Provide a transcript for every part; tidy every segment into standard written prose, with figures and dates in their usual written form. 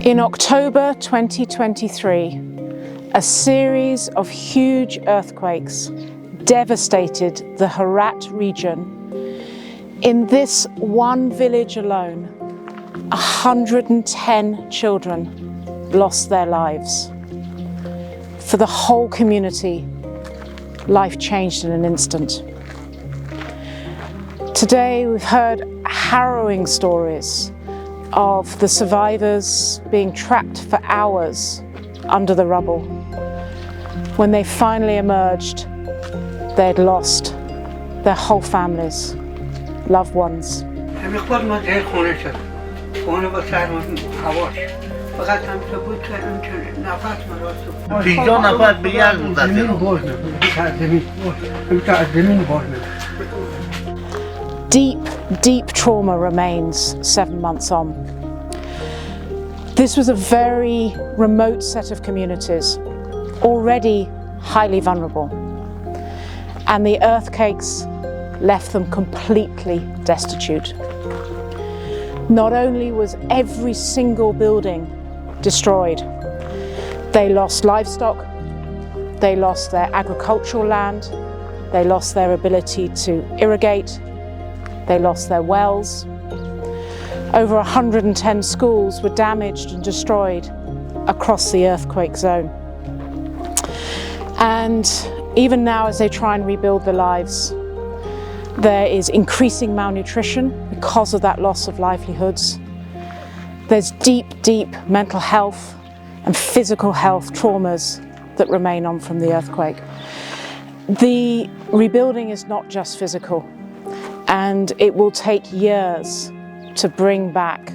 In October 2023, a series of huge earthquakes devastated the Herat region. In this one village alone, 110 children lost their lives. For the whole community, life changed in an instant. Today we've heard harrowing stories of the survivors being trapped for hours under the rubble. When they finally emerged, they'd lost their whole families, loved ones. Deep trauma remains 7 months on. This was a very remote set of communities, already highly vulnerable, and the earthquakes left them completely destitute. Not only was every single building destroyed, they lost livestock, they lost their agricultural land, they lost their ability to irrigate, they lost their wells. Over 110 schools were damaged and destroyed across the earthquake zone. And even now, as they try and rebuild their lives, there is increasing malnutrition because of that loss of livelihoods. There's deep mental health and physical health traumas that remain on from the earthquake. The rebuilding is not just physical, and it will take years to bring back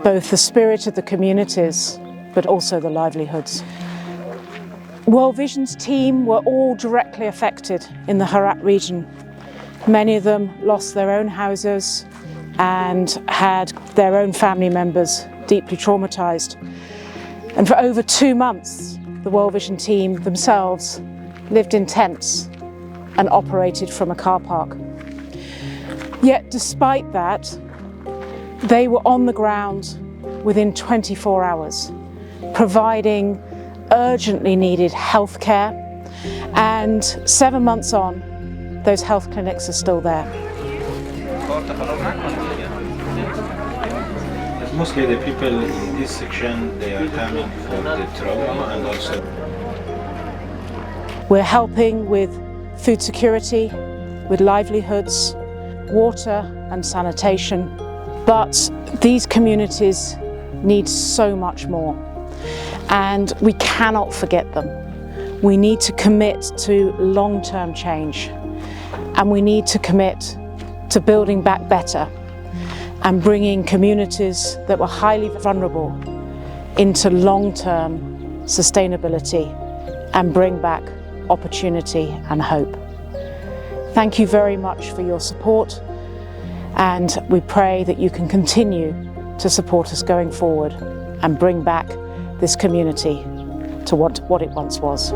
both the spirit of the communities, but also the livelihoods. World Vision's team were all directly affected in the Herat region. Many of them lost their own houses and had their own family members deeply traumatized. And for over 2 months, the World Vision team themselves lived in tents and operated from a car park. Yet despite that, they were on the ground within 24 hours, providing urgently needed health care, and 7 months on, those health clinics are still there. Mostly the people in this section, they are coming for the trauma, and also we're helping with food security, with livelihoods, water and sanitation, but these communities need so much more, and we cannot forget them. We need to commit to long-term change, and we need to commit to building back better and bringing communities that were highly vulnerable into long-term sustainability and bring back opportunity and hope. Thank you very much for your support, and we pray that you can continue to support us going forward and bring back this community to what it once was.